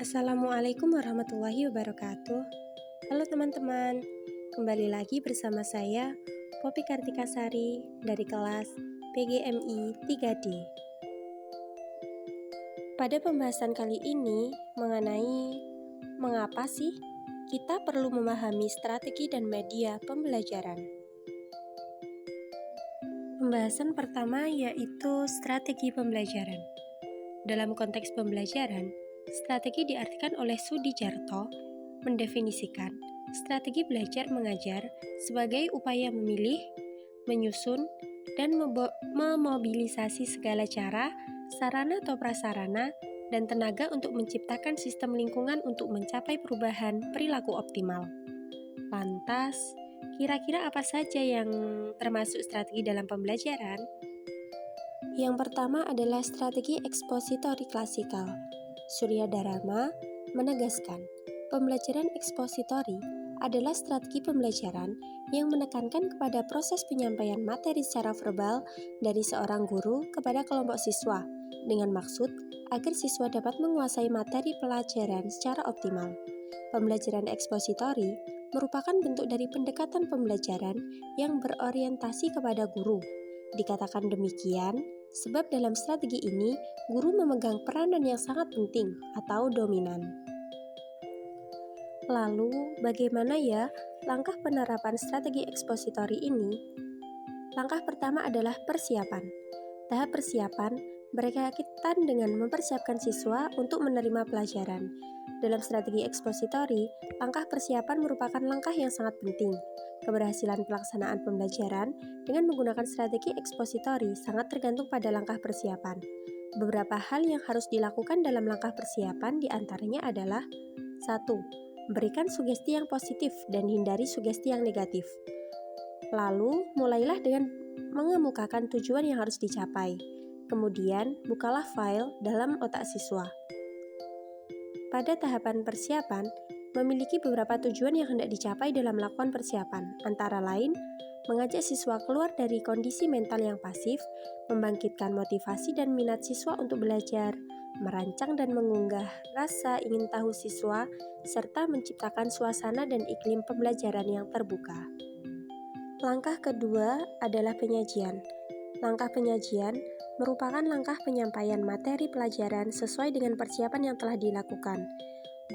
Assalamualaikum warahmatullahi wabarakatuh. Halo teman-teman, kembali lagi bersama saya, Poppy Kartikasari dari kelas PGMI 3D. Pada pembahasan kali ini mengenai mengapa sih kita perlu memahami strategi dan media pembelajaran. Pembahasan pertama yaitu strategi pembelajaran. Dalam konteks pembelajaran, strategi diartikan oleh Sudijarto mendefinisikan strategi belajar mengajar sebagai upaya memilih, menyusun, dan memobilisasi segala cara, sarana atau prasarana, dan tenaga untuk menciptakan sistem lingkungan untuk mencapai perubahan perilaku optimal. Lantas, kira-kira apa saja yang termasuk strategi dalam pembelajaran? Yang pertama adalah strategi ekspositori klasikal. Surya Dharma menegaskan, pembelajaran ekspositori adalah strategi pembelajaran yang menekankan kepada proses penyampaian materi secara verbal dari seorang guru kepada kelompok siswa, dengan maksud agar siswa dapat menguasai materi pelajaran secara optimal. Pembelajaran ekspositori merupakan bentuk dari pendekatan pembelajaran yang berorientasi kepada guru. Dikatakan demikian, sebab dalam strategi ini, guru memegang peranan yang sangat penting atau dominan. Lalu, bagaimana ya langkah penerapan strategi ekspositori ini? Langkah pertama adalah persiapan. Tahap persiapan berkaitan dengan mempersiapkan siswa untuk menerima pelajaran. Dalam strategi ekspositori, langkah persiapan merupakan langkah yang sangat penting. Keberhasilan pelaksanaan pembelajaran dengan menggunakan strategi ekspositori sangat tergantung pada langkah persiapan. Beberapa hal yang harus dilakukan dalam langkah persiapan diantaranya adalah 1. Berikan sugesti yang positif dan hindari sugesti yang negatif. Lalu, mulailah dengan mengemukakan tujuan yang harus dicapai. Kemudian, bukalah file dalam otak siswa. Pada tahapan persiapan, memiliki beberapa tujuan yang hendak dicapai dalam melakukan persiapan, antara lain, mengajak siswa keluar dari kondisi mental yang pasif, membangkitkan motivasi dan minat siswa untuk belajar, merancang dan mengunggah rasa ingin tahu siswa, serta menciptakan suasana dan iklim pembelajaran yang terbuka. Langkah kedua adalah penyajian. Langkah penyajian merupakan langkah penyampaian materi pelajaran sesuai dengan persiapan yang telah dilakukan.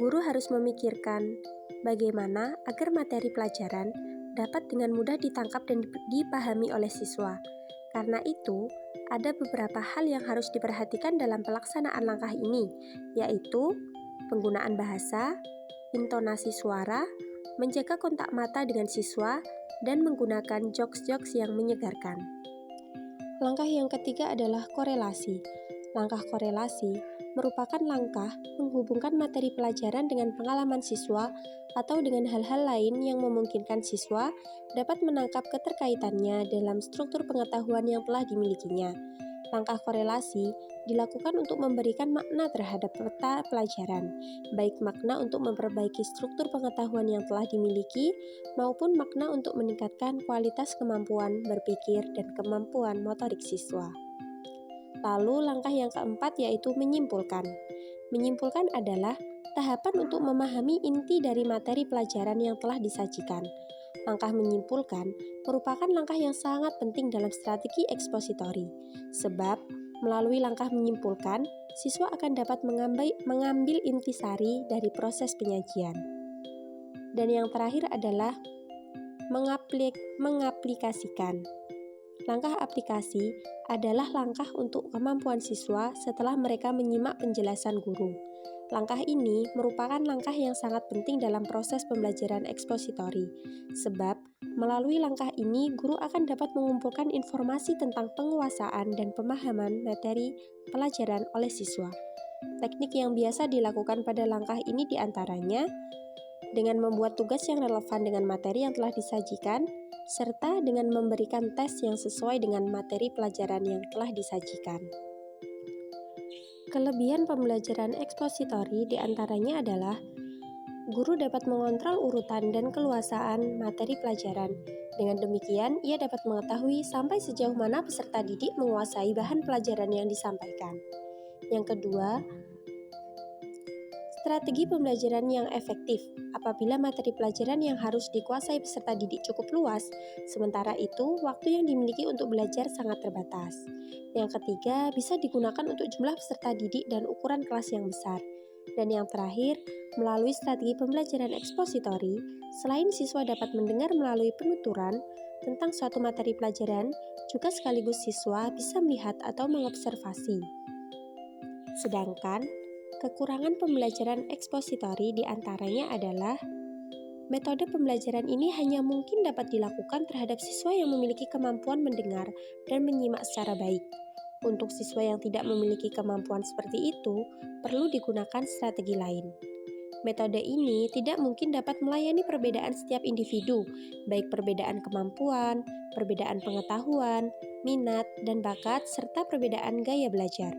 Guru harus memikirkan bagaimana agar materi pelajaran dapat dengan mudah ditangkap dan dipahami oleh siswa. Karena itu, ada beberapa hal yang harus diperhatikan dalam pelaksanaan langkah ini, yaitu penggunaan bahasa, intonasi suara, menjaga kontak mata dengan siswa, dan menggunakan jokes-jokes yang menyegarkan. Langkah yang ketiga adalah korelasi. Langkah korelasi merupakan langkah menghubungkan materi pelajaran dengan pengalaman siswa atau dengan hal-hal lain yang memungkinkan siswa dapat menangkap keterkaitannya dalam struktur pengetahuan yang telah dimilikinya. Langkah korelasi dilakukan untuk memberikan makna terhadap peta pelajaran, baik makna untuk memperbaiki struktur pengetahuan yang telah dimiliki, maupun makna untuk meningkatkan kualitas kemampuan berpikir dan kemampuan motorik siswa. Lalu langkah yang keempat yaitu menyimpulkan. Menyimpulkan adalah tahapan untuk memahami inti dari materi pelajaran yang telah disajikan. Langkah menyimpulkan merupakan langkah yang sangat penting dalam strategi ekspositori, sebab melalui langkah menyimpulkan, siswa akan dapat mengambil intisari dari proses penyajian. Dan yang terakhir adalah mengaplikasikan. Langkah aplikasi adalah langkah untuk kemampuan siswa setelah mereka menyimak penjelasan guru. Langkah ini merupakan langkah yang sangat penting dalam proses pembelajaran ekspositori, sebab melalui langkah ini guru akan dapat mengumpulkan informasi tentang penguasaan dan pemahaman materi pelajaran oleh siswa. Teknik yang biasa dilakukan pada langkah ini diantaranya dengan membuat tugas yang relevan dengan materi yang telah disajikan, serta dengan memberikan tes yang sesuai dengan materi pelajaran yang telah disajikan. Kelebihan pembelajaran ekspositori diantaranya adalah guru dapat mengontrol urutan dan keluasaan materi pelajaran. Dengan demikian, ia dapat mengetahui sampai sejauh mana peserta didik menguasai bahan pelajaran yang disampaikan. Yang kedua, Strategi pembelajaran yang efektif apabila materi pelajaran yang harus dikuasai peserta didik cukup luas, sementara itu waktu yang dimiliki untuk belajar sangat terbatas. Yang ketiga, bisa digunakan untuk jumlah peserta didik dan ukuran kelas yang besar. Dan yang terakhir, melalui strategi pembelajaran ekspositori, selain siswa dapat mendengar melalui penuturan tentang suatu materi pelajaran, juga sekaligus siswa bisa melihat atau mengobservasi. Sedangkan, kekurangan pembelajaran ekspositori diantaranya adalah metode pembelajaran ini hanya mungkin dapat dilakukan terhadap siswa yang memiliki kemampuan mendengar dan menyimak secara baik. Untuk siswa yang tidak memiliki kemampuan seperti itu, perlu digunakan strategi lain. Metode ini tidak mungkin dapat melayani perbedaan setiap individu, baik perbedaan kemampuan, perbedaan pengetahuan, minat, dan bakat, serta perbedaan gaya belajar.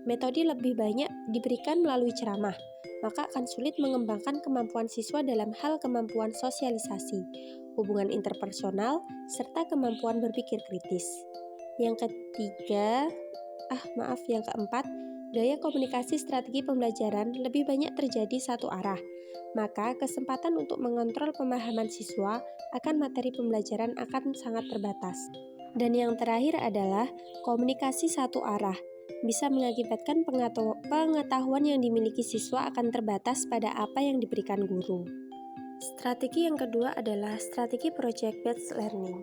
Metode lebih banyak diberikan melalui ceramah, maka akan sulit mengembangkan kemampuan siswa dalam hal kemampuan sosialisasi, hubungan interpersonal, serta kemampuan berpikir kritis. Yang keempat, gaya komunikasi strategi pembelajaran lebih banyak terjadi satu arah, maka kesempatan untuk mengontrol pemahaman siswa akan materi pembelajaran akan sangat terbatas. Dan yang terakhir adalah komunikasi satu arah, bisa mengakibatkan pengetahuan yang dimiliki siswa akan terbatas pada apa yang diberikan guru. Strategi yang kedua adalah strategi project-based learning.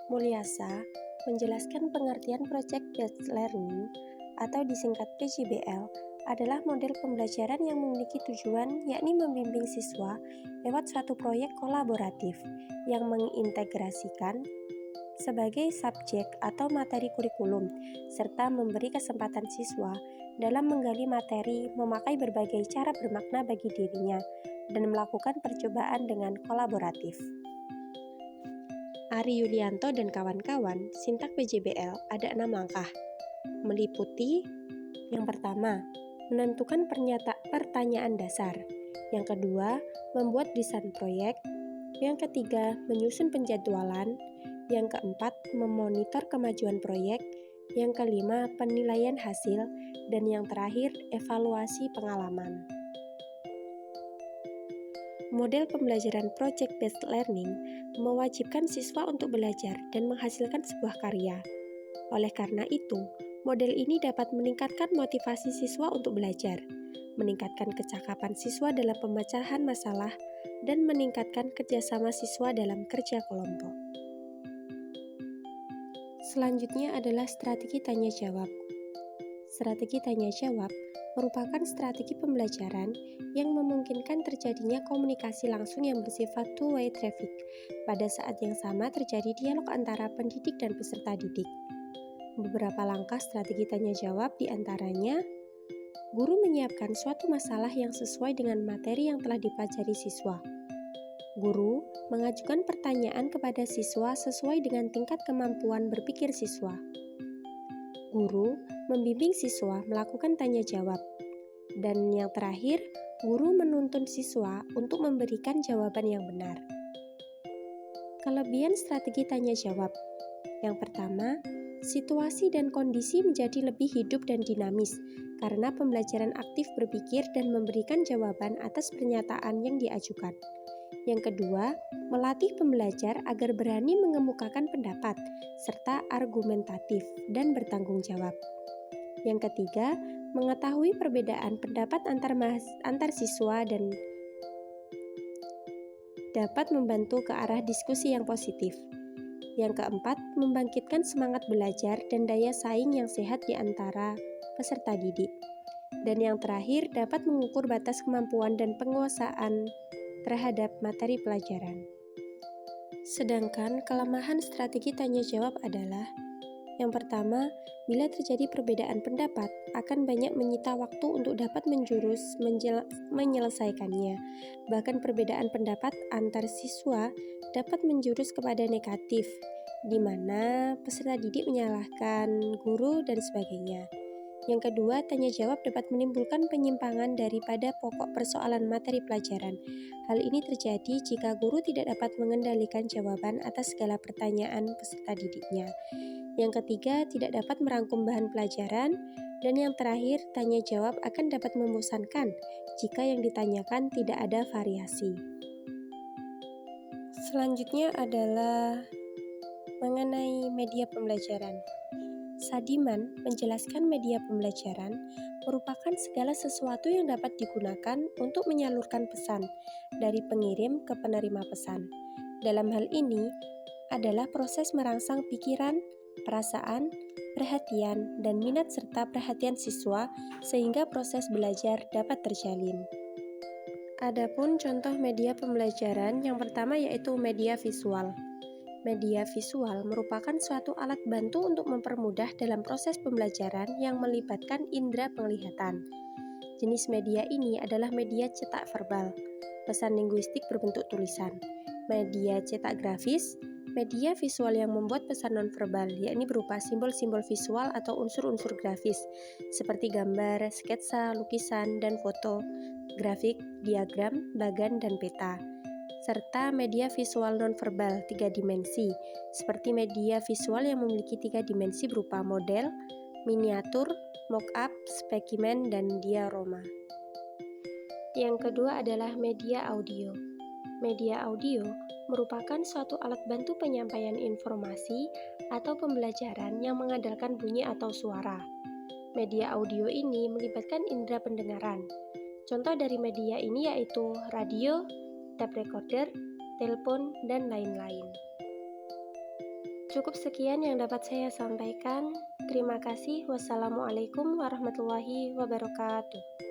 Mulyasa menjelaskan pengertian project-based learning atau disingkat PJBL adalah model pembelajaran yang memiliki tujuan yakni membimbing siswa lewat suatu proyek kolaboratif yang mengintegrasikan sebagai subjek atau materi kurikulum, serta memberi kesempatan siswa dalam menggali materi memakai berbagai cara bermakna bagi dirinya dan melakukan percobaan dengan kolaboratif. Ari Yulianto dan kawan-kawan, sintak PJBL ada 6 langkah, meliputi yang pertama, menentukan pertanyaan dasar, yang kedua, membuat desain proyek, yang ketiga, menyusun penjadwalan, yang keempat, memonitor kemajuan proyek, yang kelima, penilaian hasil, dan yang terakhir, evaluasi pengalaman. Model pembelajaran project-based learning mewajibkan siswa untuk belajar dan menghasilkan sebuah karya. Oleh karena itu, model ini dapat meningkatkan motivasi siswa untuk belajar, meningkatkan kecakapan siswa dalam pemecahan masalah, dan meningkatkan kerjasama siswa dalam kerja kelompok. Selanjutnya adalah strategi tanya-jawab. Strategi tanya-jawab merupakan strategi pembelajaran yang memungkinkan terjadinya komunikasi langsung yang bersifat two-way traffic. Pada saat yang sama terjadi dialog antara pendidik dan peserta didik. Beberapa langkah strategi tanya-jawab diantaranya, guru menyiapkan suatu masalah yang sesuai dengan materi yang telah dipelajari siswa. Guru mengajukan pertanyaan kepada siswa sesuai dengan tingkat kemampuan berpikir siswa. Guru membimbing siswa melakukan tanya jawab. Dan yang terakhir, guru menuntun siswa untuk memberikan jawaban yang benar. Kelebihan strategi tanya jawab. Yang pertama, situasi dan kondisi menjadi lebih hidup dan dinamis karena pembelajaran aktif berpikir dan memberikan jawaban atas pernyataan yang diajukan. Yang kedua, melatih pembelajar agar berani mengemukakan pendapat serta argumentatif dan bertanggung jawab. Yang ketiga, mengetahui perbedaan pendapat antar siswa dan dapat membantu ke arah diskusi yang positif. Yang keempat, membangkitkan semangat belajar dan daya saing yang sehat di antara peserta didik. Dan yang terakhir, dapat mengukur batas kemampuan dan penguasaan terhadap materi pelajaran. Sedangkan kelemahan strategi tanya jawab adalah yang pertama, bila terjadi perbedaan pendapat, akan banyak menyita waktu untuk dapat menyelesaikannya. Bahkan perbedaan pendapat antar siswa dapat menjurus kepada negatif, di mana peserta didik menyalahkan guru dan sebagainya. Yang kedua, tanya jawab dapat menimbulkan penyimpangan daripada pokok persoalan materi pelajaran. Hal ini terjadi jika guru tidak dapat mengendalikan jawaban atas segala pertanyaan peserta didiknya. Yang ketiga, tidak dapat merangkum bahan pelajaran. Dan yang terakhir, tanya jawab akan dapat membosankan jika yang ditanyakan tidak ada variasi. Selanjutnya adalah mengenai media pembelajaran. Sadiman menjelaskan media pembelajaran merupakan segala sesuatu yang dapat digunakan untuk menyalurkan pesan dari pengirim ke penerima pesan. Dalam hal ini adalah proses merangsang pikiran, perasaan, perhatian, dan minat serta perhatian siswa sehingga proses belajar dapat terjalin. Adapun contoh media pembelajaran yang pertama yaitu media visual. Media visual merupakan suatu alat bantu untuk mempermudah dalam proses pembelajaran yang melibatkan indera penglihatan. Jenis media ini adalah media cetak verbal, pesan linguistik berbentuk tulisan, media cetak grafis, media visual yang membuat pesan nonverbal, yakni berupa simbol-simbol visual atau unsur-unsur grafis, seperti gambar, sketsa, lukisan, dan foto, grafik, diagram, bagan, dan peta, serta media visual nonverbal 3 dimensi, seperti media visual yang memiliki 3 dimensi berupa model, miniatur, mock-up, spesimen, dan diorama. Yang kedua adalah media audio. Media audio merupakan suatu alat bantu penyampaian informasi atau pembelajaran yang mengandalkan bunyi atau suara. Media audio ini melibatkan indera pendengaran. Contoh dari media ini yaitu radio, tape recorder, telepon, dan lain-lain. Cukup sekian yang dapat saya sampaikan. Terima kasih. Wassalamualaikum warahmatullahi wabarakatuh.